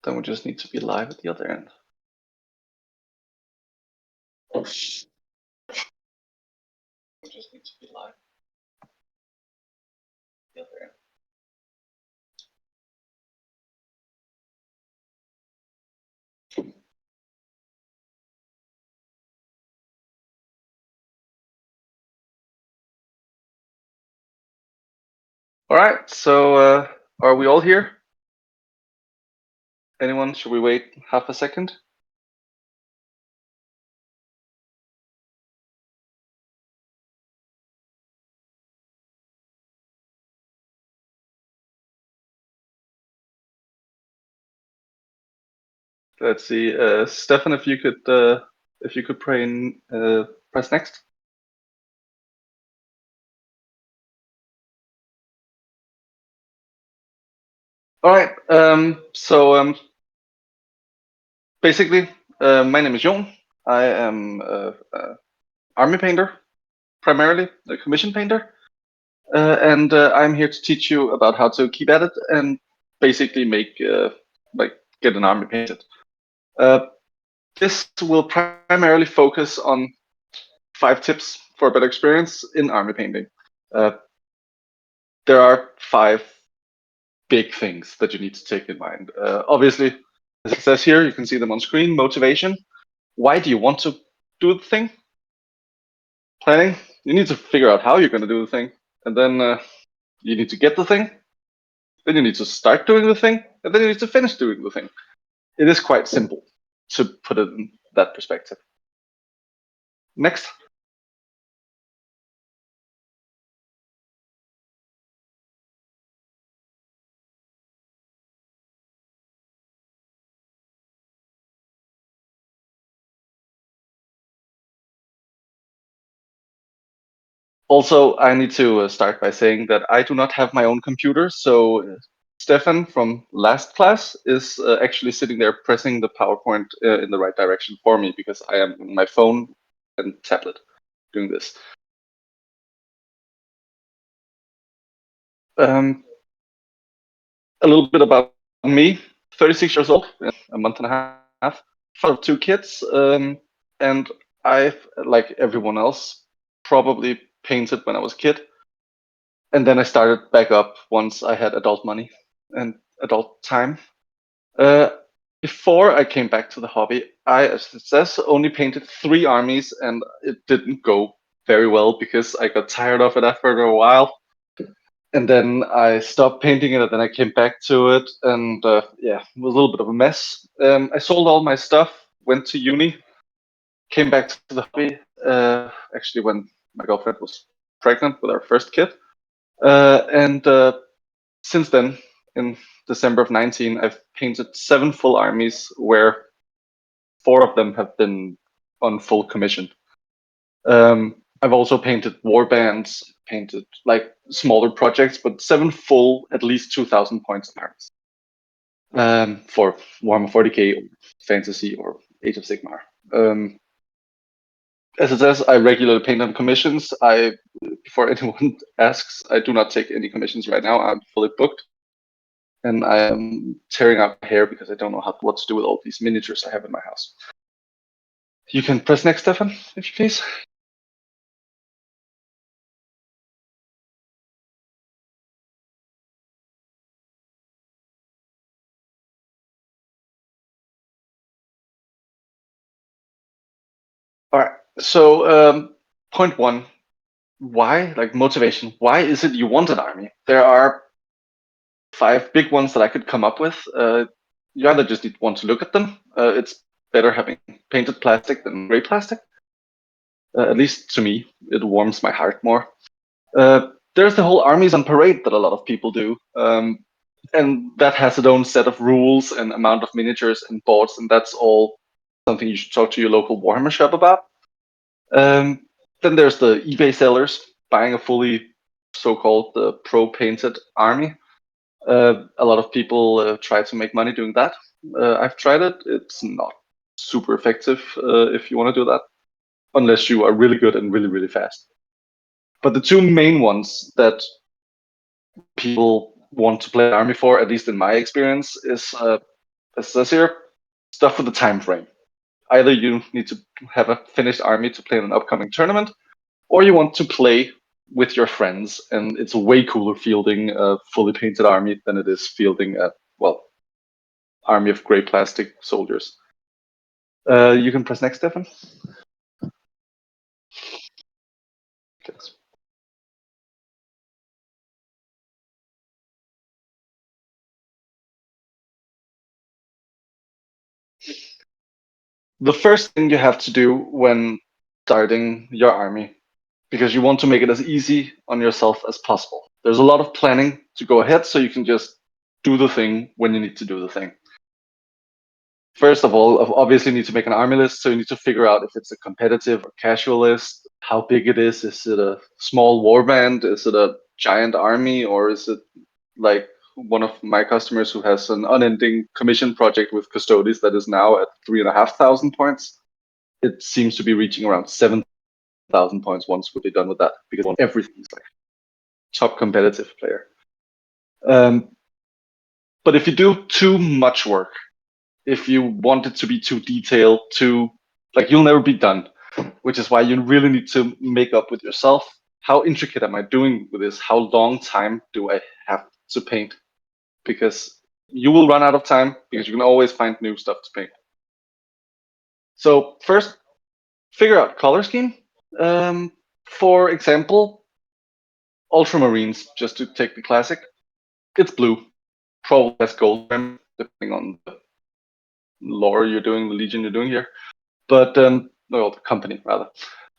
Then we just need to be live at the other end. We just need to be live at the other end. All right, so are we all here? Anyone? Should we wait half a second? Let's see, Stefan, if you could pray and press next. All right. So basically, my name is Jon. I am a army painter, primarily a commission painter, and I'm here to teach you about how to keep at it and basically make get an army painted. This will primarily focus on 5 tips for a better experience in army painting. There are 5 big things that you need to take in mind. Obviously, as it says here, you can see them on screen. Motivation. Why do you want to do the thing? Planning. You need to figure out how you're going to do the thing. And then you need to get the thing. Then you need to start doing the thing. And then you need to finish doing the thing. It is quite simple to put it in that perspective. Next. Also, I need to start by saying that I do not have my own computer, so Stefan from last class is actually sitting there pressing the PowerPoint in the right direction for me because I am on my phone and tablet doing this. A little bit about me, 36 years old, a month and a half, father of 2 kids, and I've, like everyone else, probably painted when I was a kid. And then I started back up once I had adult money and adult time. Uh, Before I came back to the hobby, I, as it says, only painted 3 armies, and it didn't go very well because I got tired of it after a while. And then I stopped painting it, and then I came back to it, and yeah, it was a little bit of a mess. I sold all my stuff, went to uni, came back to the hobby, actually when my girlfriend was pregnant with our first kid. And since then, in December of 19, I've painted 7 full armies, where 4 of them have been on full commission. I've also painted war bands, painted like smaller projects, but 7 full, at least 2,000 points armies for Warhammer 40k, or Fantasy, or Age of Sigmar. As it says, I regularly paint on commissions. Before anyone asks, I do not take any commissions right now. I'm fully booked, and I am tearing out my hair because I don't know what to do with all these miniatures I have in my house. You can press next, Stefan, if you please. All right. So point 1, why? Like motivation. Why is it you want an army? There are 5 big ones that I could come up with. You either just want to look at them. It's better having painted plastic than gray plastic. At least to me, it warms my heart more. There's the whole armies on parade that a lot of people do. And that has its own set of rules and amount of miniatures and boards, and that's all something you should talk to your local Warhammer shop about. Then there's the eBay sellers buying a fully so-called pro-painted army. A lot of people try to make money doing that. I've tried it. It's not super effective if you want to do that, unless you are really good and really, really fast. But the 2 main ones that people want to play army for, at least in my experience, is as it says here, stuff with the time frame. Either you need to have a finished army to play in an upcoming tournament, or you want to play with your friends, and it's way cooler fielding a fully painted army than it is fielding a, well, army of gray plastic soldiers. You can press next, Stefan. Yes. The first thing you have to do when starting your army, because you want to make it as easy on yourself as possible. There's a lot of planning to go ahead, so you can just do the thing when you need to do the thing. First of all, obviously, you need to make an army list, so you need to figure out if it's a competitive or casual list, how big it is. Is it a small warband? Is it a giant army? Or is it like one of my customers who has an unending commission project with Custodes that is now at 3,500 points? It seems to be reaching around 7,000 points once we'll be done with that, because everything's like top competitive player. But if you do too much work, if you want it to be too detailed, too like you'll never be done, which is why you really need to make up with yourself. How intricate am I doing with this? How long time do I have to paint? Because you will run out of time because you can always find new stuff to paint. So first, figure out color scheme. For example, Ultramarines, just to take the classic, it's blue. Probably has gold depending on the lore you're doing, the legion you're doing here. But well, the company rather.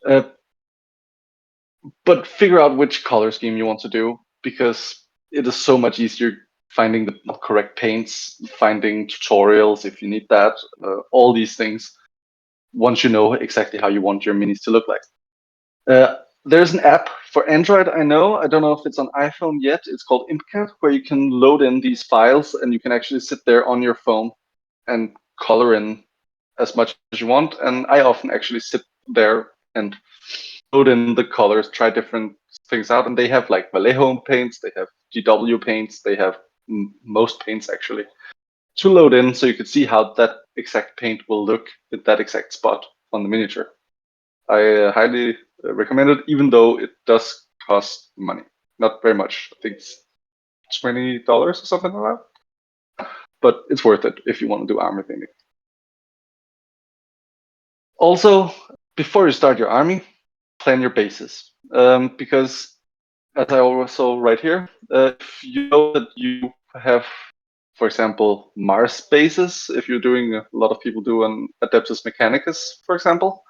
Uh, but figure out which color scheme you want to do, because it is so much easier finding the correct paints, finding tutorials if you need that, all these things once you know exactly how you want your minis to look like. There's an app for Android, I know. I don't know if it's on iPhone yet. It's called Impcat, where you can load in these files and you can actually sit there on your phone and color in as much as you want. And I often actually sit there and load in the colors, try different things out. And they have like Vallejo paints, they have GW paints, they have most paints actually to load in, so you can see how that exact paint will look at that exact spot on the miniature. I highly recommend it, even though it does cost money. Not very much. I think it's $20 or something like that. But it's worth it if you want to do armor painting. Also, before you start your army, plan your bases. Because, as I also write here, if you know that you have, for example, Mars bases, if you're doing, a lot of people do an Adeptus Mechanicus, for example,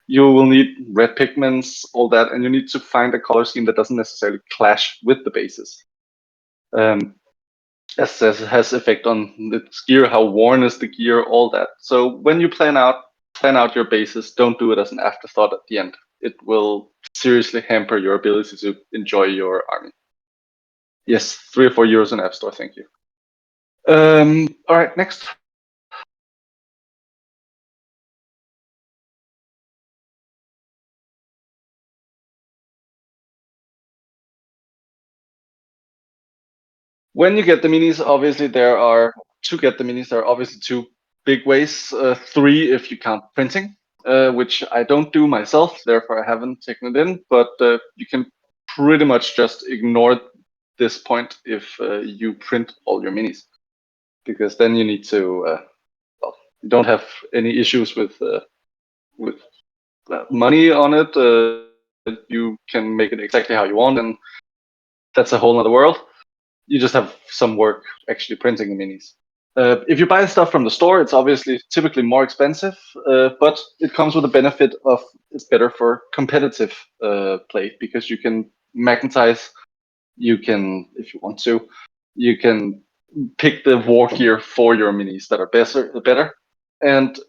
you will need red pigments, all that, and you need to find a color scheme that doesn't necessarily clash with the bases. As has effect on the gear, how worn is the gear, all that. So when you plan out your bases, don't do it as an afterthought at the end. It will seriously hamper your ability to enjoy your army. Yes, 3 or 4 euros in App Store. Thank you. All right, next. When you get the minis, obviously there are two big ways. Three if you count printing, which I don't do myself, therefore I haven't taken it in. But you can pretty much just ignore this point if you print all your minis, because then you need to. Well, you don't have any issues with money on it. You can make it exactly how you want, and that's a whole other world. You just have some work actually printing the minis. If you buy stuff from the store, it's obviously typically more expensive, but it comes with the benefit of it's better for competitive play, because you can magnetize, you can, if you want to, you can pick the war gear for your minis that are better, and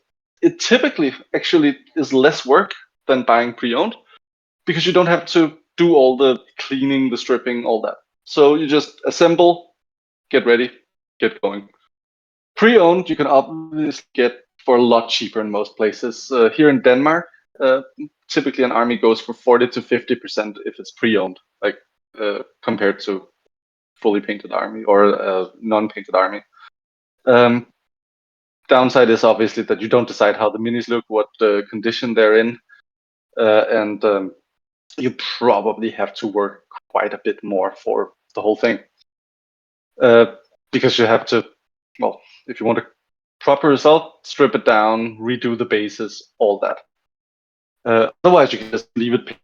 it typically actually is less work than buying pre-owned, because you don't have to do all the cleaning, the stripping, all that. So you just assemble, get ready, get going. Pre-owned, you can obviously get for a lot cheaper in most places. Here in Denmark, typically an army goes for 40 to 50% if it's pre-owned, like compared to fully painted army or non-painted army. downside is obviously that you don't decide how the minis look, what condition they're in, and you probably have to work quite a bit more for the whole thing. Because you have to, well, if you want a proper result, strip it down, redo the bases, all that. Otherwise, you can just leave it painted,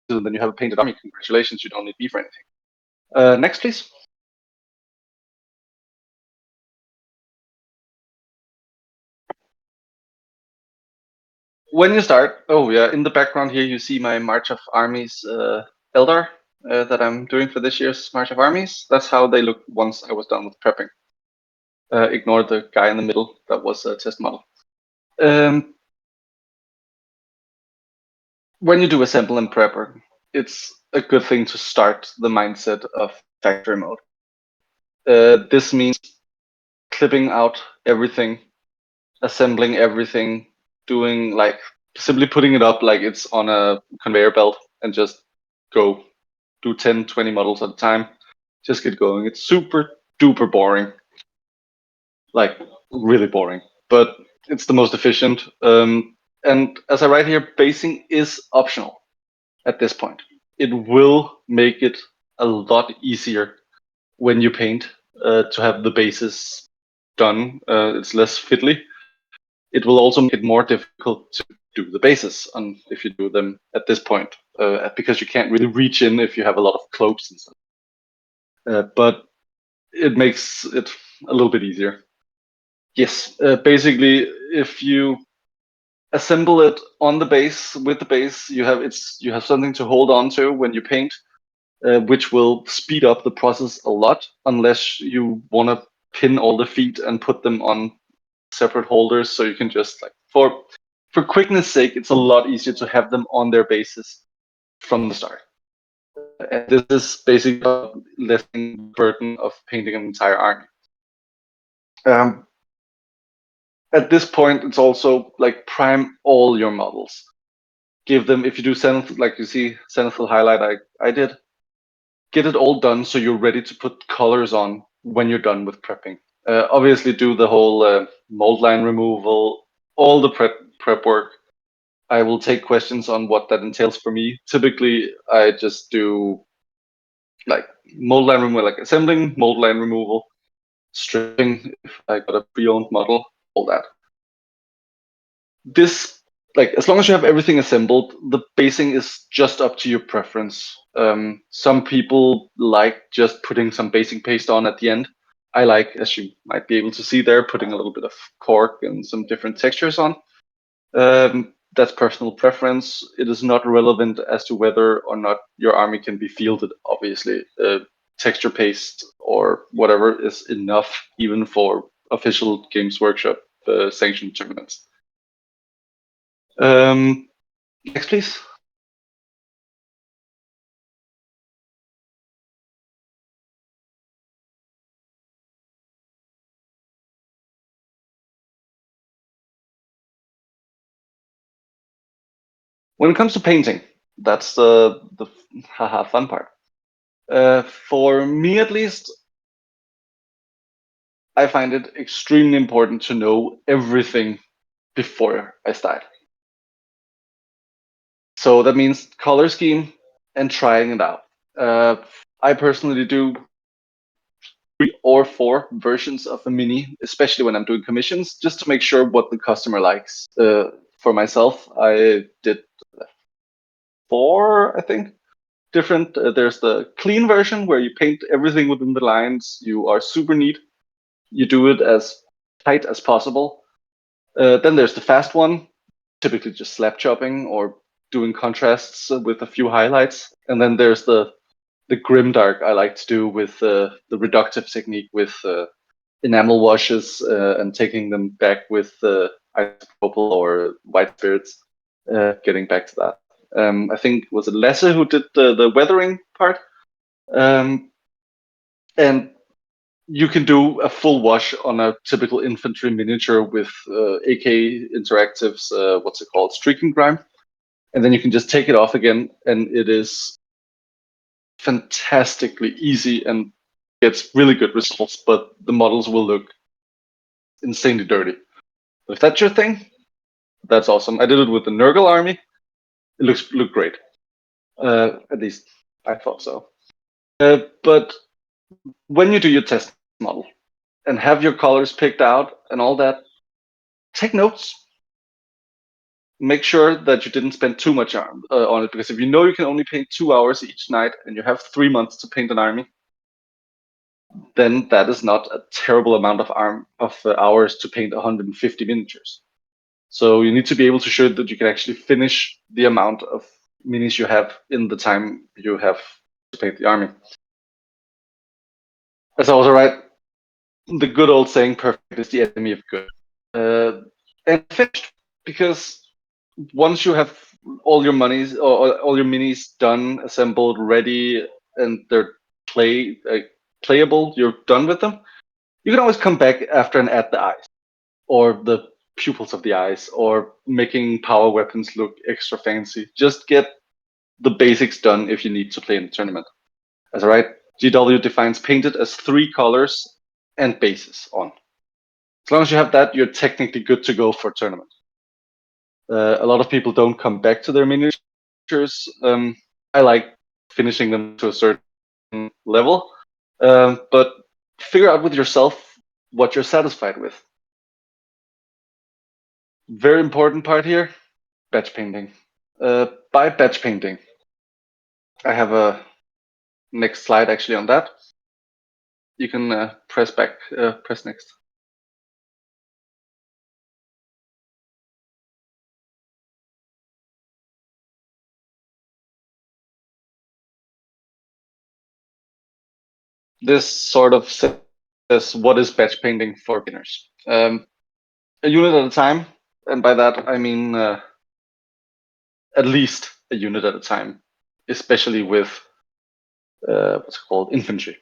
and then you have a painted army. Congratulations, you don't need beef or anything. Next, please. When you start, oh yeah, in the background here you see my March of Armies Eldar that I'm doing for this year's March of Armies. That's how they looked once I was done with prepping. Ignore the guy in the middle, that was a test model. When you do assemble and prepper, it's a good thing to start the mindset of factory mode. This means clipping out everything, assembling everything, doing like simply putting it up like it's on a conveyor belt and just go do 10, 20 models at a time. Just get going. It's super duper boring. Like really boring, but it's the most efficient. And as I write here, basing is optional at this point. It will make it a lot easier when you paint to have the bases done. It's less fiddly. It will also make it more difficult to do the bases if you do them at this point, because you can't really reach in if you have a lot of cloaks and stuff. But it makes it a little bit easier. Yes, basically, if you assemble it on the base with the base, you have something to hold on to when you paint, which will speed up the process a lot, unless you want to pin all the feet and put them on separate holders, so you can just like for quickness sake, it's a lot easier to have them on their bases from the start. And this is basically lessening the burden of painting an entire army. At this point, it's also like prime all your models. Give them, if you do Zenith, like you see Zenithal highlight, I did, get it all done so you're ready to put colors on when you're done with prepping. Obviously, do the whole mold line removal, all the prep work. I will take questions on what that entails for me. Typically, I just do like mold line removal, like assembling, mold line removal, stripping if I got a pre-owned model, all that. This, like, as long as you have everything assembled, the basing is just up to your preference. Some people like just putting some basing paste on at the end. I like, as you might be able to see there, putting a little bit of cork and some different textures on. That's personal preference. It is not relevant as to whether or not your army can be fielded, obviously. Texture paste or whatever is enough, even for official Games Workshop sanctioned tournaments. Next, please. When it comes to painting, that's the haha fun part. For me, at least, I find it extremely important to know everything before I start. So that means color scheme and trying it out. I personally do 3 or 4 versions of a mini, especially when I'm doing commissions, just to make sure what the customer likes. For myself, I did 4, I think, different. There's the clean version where you paint everything within the lines. You are super neat. You do it as tight as possible. Then there's the fast one, typically just slap chopping or doing contrasts with a few highlights. And then there's the grim dark I like to do with the reductive technique with enamel washes and taking them back with isopropyl or white spirits. Getting back to that. I think was it Lasse who did the weathering part, and you can do a full wash on a typical infantry miniature with AK Interactive's what's it called, streaking grime, and then you can just take it off again, and it is fantastically easy and gets really good results. But the models will look insanely dirty. If that's your thing, that's awesome. I did it with the Nurgle army. It looked great. At least I thought so. But when you do your test model and have your colors picked out and all that, take notes. Make sure that you didn't spend too much on it, because if you know you can only paint 2 hours each night and you have 3 months to paint an army, then that is not a terrible amount of hours to paint 150 miniatures. So you need to be able to show that you can actually finish the amount of minis you have in the time you have to paint the army. That's also right. The good old saying, perfect is the enemy of good. And finished, because once you have all your monies or all your minis done, assembled, ready, and they're playable, you're done with them, you can always come back after and add the eyes or the pupils of the eyes or making power weapons look extra fancy. Just get the basics done if you need to play in the tournament. That's right. GW defines painted as 3 colors and bases on. As long as you have that, you're technically good to go for a tournament. A lot of people don't come back to their miniatures. I like finishing them to a certain level, but figure out with yourself what you're satisfied with. Very important part here, batch painting. By batch painting, I have a next slide actually on that. You can press next. This sort of says what is batch painting for beginners. A unit at a time, and by that I mean at least a unit at a time, especially with what's it called, infantry.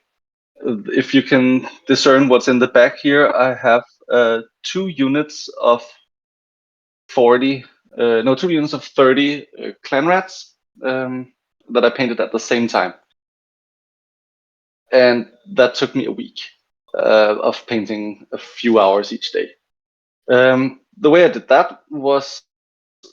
If you can discern what's in the back here, I have 2 units of 40, no, 2 units of 30 clan rats that I painted at the same time. And that took me a week of painting a few hours each day. The way I did that was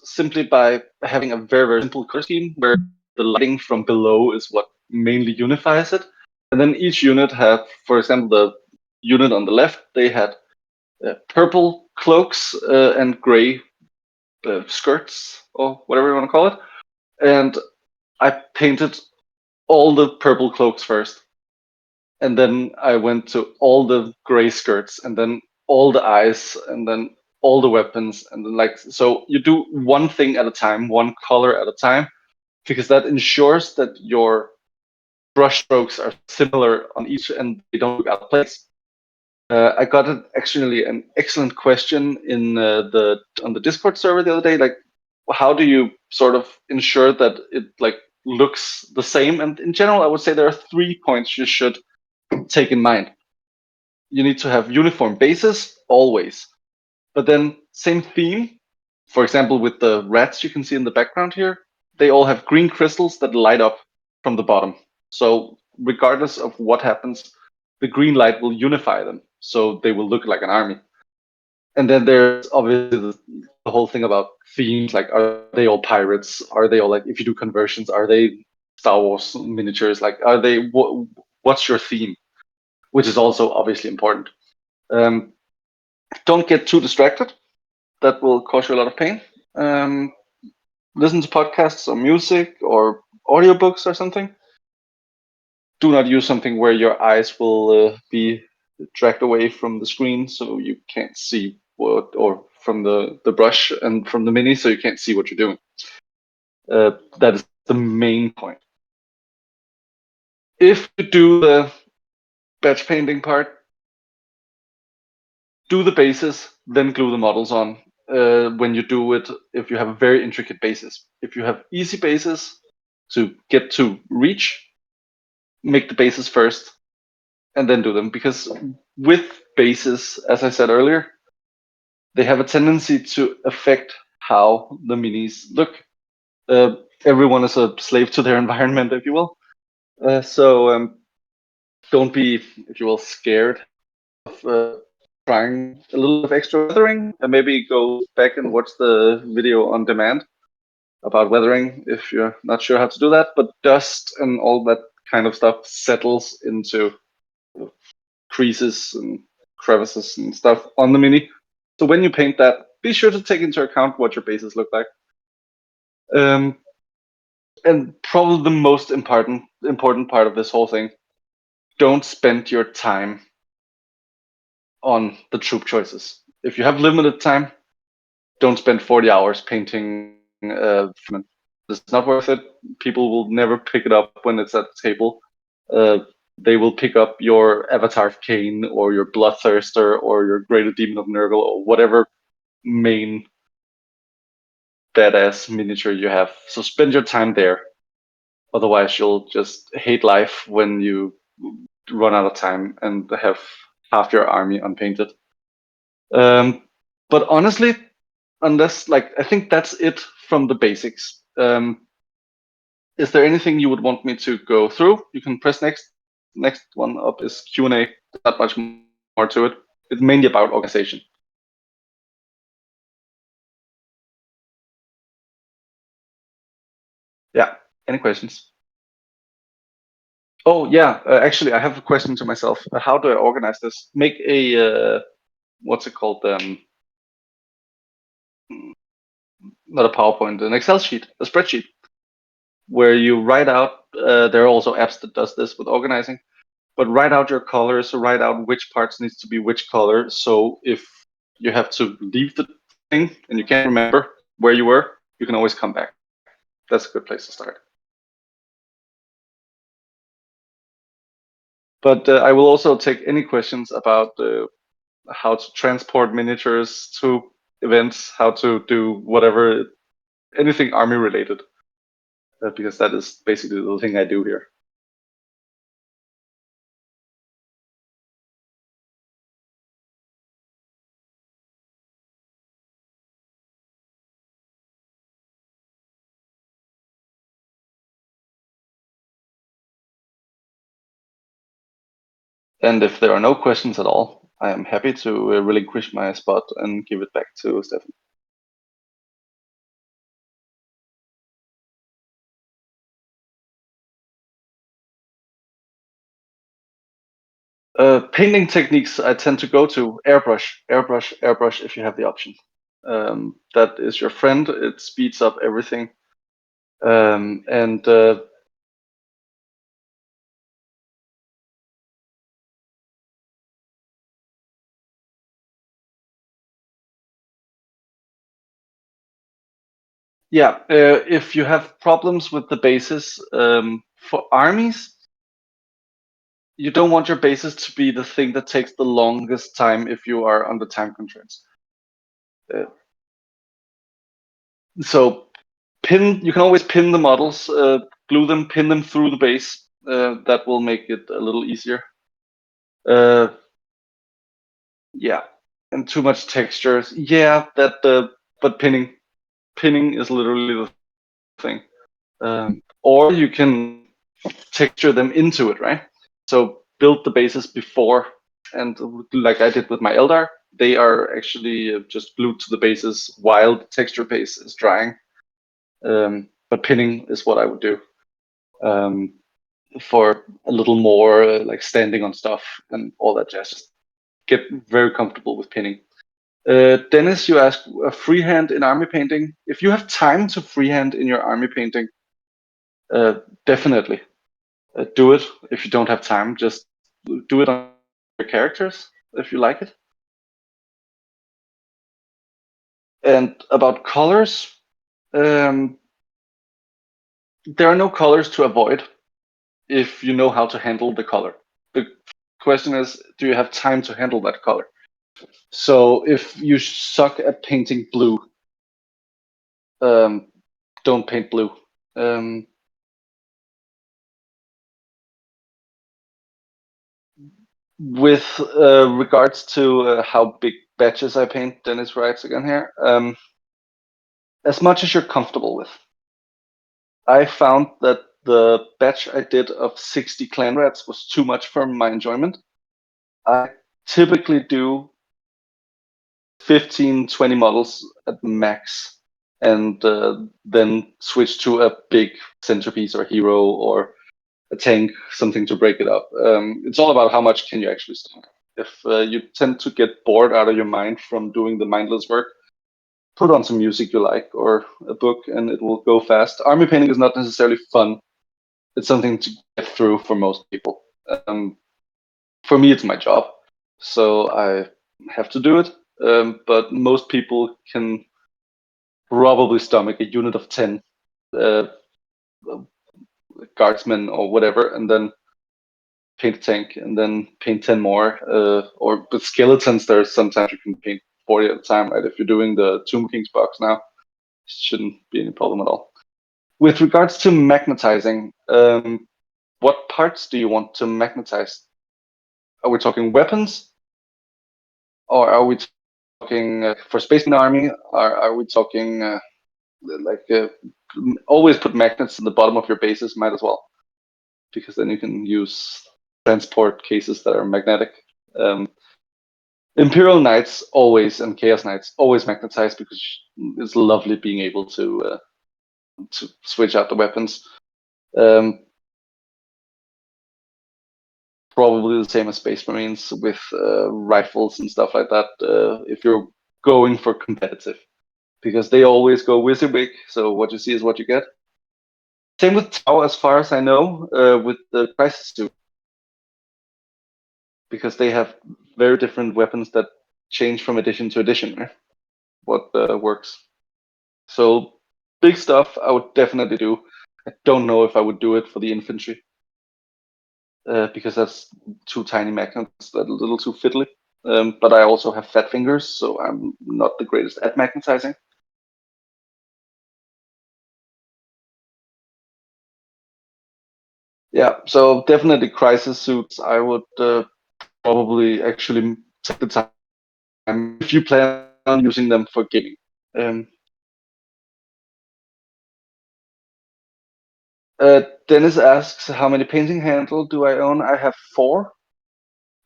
simply by having a very, very simple color scheme where the lighting from below is what mainly unifies it. And then each unit had, for example, the unit on the left, they had purple cloaks and gray skirts, or whatever you want to call it. And I painted all the purple cloaks first. And then I went to all the gray skirts, and then all the eyes, and then all the weapons. And then, like, so you do one thing at a time, one color at a time, because that ensures that your brush strokes are similar on each and they don't look out of place. I got actually an excellent question in on the Discord server the other day. Like, how do you sort of ensure that it like looks the same? And in general, I would say there are 3 points you should take in mind. You need to have uniform bases always, but then same theme. For example, with the rats you can see in the background here, they all have green crystals that light up from the bottom. So regardless of what happens, the green light will unify them, so they will look like an army. And then there's obviously the whole thing about themes, like are they all pirates? Are they all, like, if you do conversions, are they Star Wars miniatures? Like, are they what's your theme? Which is also obviously important. Don't get too distracted. That will cause you a lot of pain. Listen to podcasts or music or audiobooks or something. Do not use something where your eyes will be dragged away from the screen so you can't see what, or from the brush and from the mini so you can't see what you're doing. That is the main point. If you do the batch painting part, do the bases, then glue the models on. When you do it, if you have a very intricate basis. If you have easy bases to get to reach, make the bases first and then do them. Because with bases, as I said earlier, they have a tendency to affect how the minis look. Everyone is a slave to their environment, if you will. So don't be, if you will, scared of trying a little bit of extra weathering, and maybe go back and watch the video on demand about weathering if you're not sure how to do that. But dust and all that kind of stuff settles into creases and crevices and stuff on the Mini. So when you paint that, be sure to take into account what your bases look like. And probably the most important part of this whole thing: don't spend your time on the troop choices. If you have limited time, don't spend 40 hours painting. It's not worth it. People will never pick it up when it's at the table. They will pick up your Avatar of Cain or your Bloodthirster or your Greater Demon of Nurgle or whatever main badass miniature you have. So spend your time there. Otherwise, you'll just hate life when you run out of time and have half your army unpainted. But honestly, unless I think that's it from the basics. Is there anything you would want me to go through? You can press next. Next one up is Q&A. Not much more to it. It's mainly about organization. Yeah. Any questions? Oh yeah. Actually, I have a question to myself. How do I organize this? Make a what's it called? Not a PowerPoint, an Excel sheet, a spreadsheet, where you write out. There are also apps that does this with organizing, but write out your colors, write out which parts needs to be which color. So if you have to leave the thing and you can't remember where you were, you can always come back. That's a good place to start. But I will also take any questions about how to transport miniatures to events, how to do whatever, anything army related, because that is basically the thing I do here. And if there are no questions at all, I am happy to relinquish my spot and give it back to Stefan. Painting techniques I tend to go to airbrush, airbrush, airbrush if you have the option. That is your friend. It speeds up everything. And yeah, if you have problems with the bases for armies, you don't want your bases to be the thing that takes the longest time if you are under time constraints. So you can always pin the models, glue them, pin them through the base. That will make it a little easier. Yeah, and too much textures. Yeah, but pinning is literally the thing. Or you can texture them into it, right? So build the bases before, and like I did with my Eldar, they are actually just glued to the bases while the texture base is drying. But pinning is what I would do for a little more like standing on stuff and all that jazz. Just get very comfortable with pinning. Dennis, you asked freehand in army painting. If you have time to freehand in your army painting, definitely do it. If you don't have time, just do it on your characters if you like it. And about colors, there are no colors to avoid if you know how to handle the color. The question is, do you have time to handle that color? So if you suck at painting blue, don't paint blue. With regards to how big batches I paint, Dennis writes again here, as much as you're comfortable with. I found that the batch I did of 60 clan rats was too much for my enjoyment. I typically do 15, 20 models at max, and then switch to a big centerpiece or hero or a tank, something to break it up. It's all about how much can you actually stomach. If you tend to get bored out of your mind from doing the mindless work, put on some music you like or a book, and it will go fast. Army painting is not necessarily fun. It's something to get through for most people. For me, it's my job, so I have to do it. But most people can probably stomach a unit of 10 uh, guardsmen or whatever, and then paint a tank, and then paint 10 more. Or with skeletons, there's sometimes you can paint 40 at a time, right? If you're doing the Tomb King's box now, it shouldn't be any problem at all. With regards to magnetizing, what parts do you want to magnetize? Are we talking weapons, or are we talking for Space Marine Army? Are we talking like always put magnets in the bottom of your bases? Might as well, because then you can use transport cases that are magnetic. Imperial Knights always and Chaos Knights always magnetize because it's lovely being able to switch out the weapons. Probably the same as Space Marines with rifles and stuff like that. If you're going for competitive, because they always go WYSIWYG, so what you see is what you get. Same with Tau, as far as I know, with the Crisis Suit, because they have very different weapons that change from edition to edition. Right? What works. So big stuff I would definitely do. I don't know if I would do it for the infantry, because that's too tiny magnets, that a little too fiddly. But I also have fat fingers, so I'm not the greatest at magnetizing. Yeah, so definitely crisis suits. I would probably actually take the time if you plan on using them for gaming. Um, Dennis asks, how many painting handle do I own? I have 4.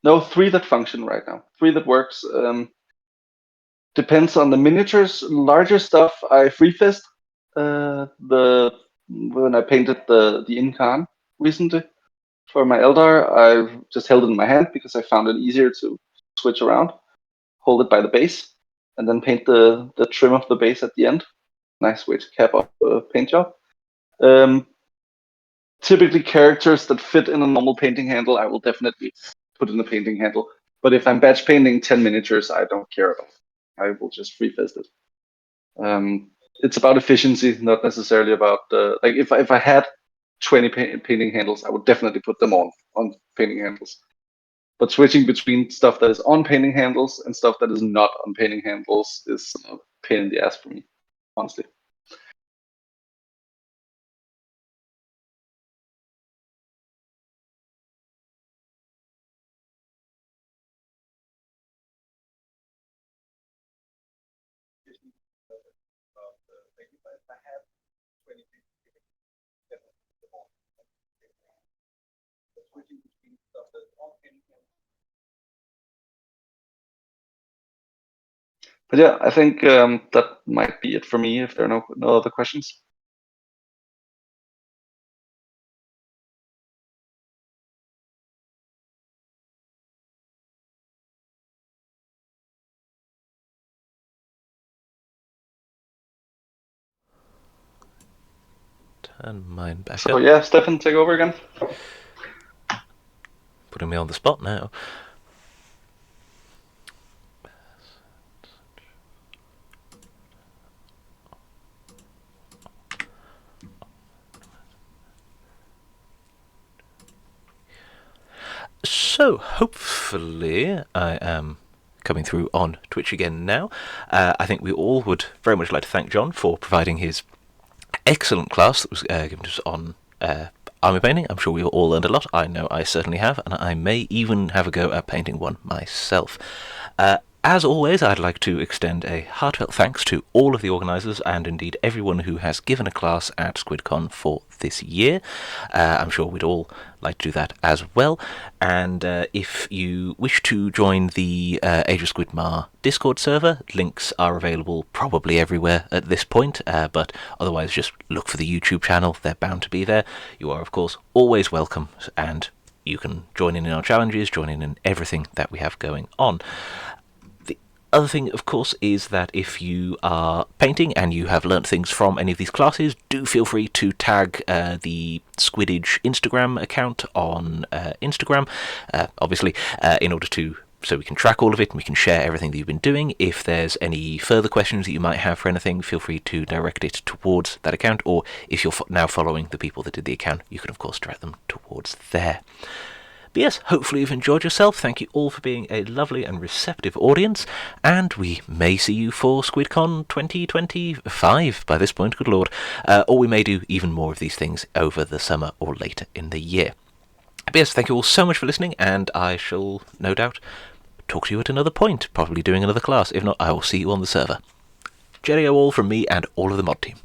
No, 3 that function right now. 3 that works. Depends on the miniatures. Larger stuff I free fist. The when I painted the Incan recently for my Eldar, I just held it in my hand because I found it easier to switch around. Hold it by the base, and then paint the trim of the base at the end. Nice way to cap off the paint job. Um, Typically, characters that fit in a normal painting handle, I will definitely put in a painting handle. But if I'm batch painting 10 miniatures, I don't care at all. I will just free fist it. It's about efficiency, not necessarily about like if I had 20 painting handles, I would definitely put them on painting handles. But switching between stuff that is on painting handles and stuff that is not on painting handles is a pain in the ass for me, honestly. But yeah, I think that might be it for me if there are no other questions. Turn mine back So up. yeah, Stefan, take over again. Putting me on the spot now. So, hopefully, I am coming through on Twitch again now. I think we all would very much like to thank John for providing his excellent class that was given to us on army painting. I'm sure we all learned a lot. I know I certainly have, and I may even have a go at painting one myself. As always, I'd like to extend a heartfelt thanks to all of the organisers and indeed everyone who has given a class at SquidCon for this year. I'm sure we'd all like to do that as well. And if you wish to join the Age of Squidmar Discord server, links are available probably everywhere at this point, but otherwise just look for the YouTube channel. They're bound to be there. You are, of course, always welcome, and you can join in our challenges, join in everything that we have going on. Other thing, of course, is that if you are painting and you have learnt things from any of these classes, do feel free to tag the Squiddage Instagram account on Instagram, obviously, in order to so we can track all of it and we can share everything that you've been doing. If there's any further questions that you might have for anything, feel free to direct it towards that account, or if you're now following the people that did the account, you can, of course, direct them towards there. But yes, hopefully you've enjoyed yourself. Thank you all for being a lovely and receptive audience, and we may see you for SquidCon 2025 by this point, good lord. Or we may do even more of these things over the summer or later in the year. But yes, thank you all so much for listening, and I shall no doubt talk to you at another point, probably doing another class. If not, I will see you on the server. Cheerio all from me and all of the mod team.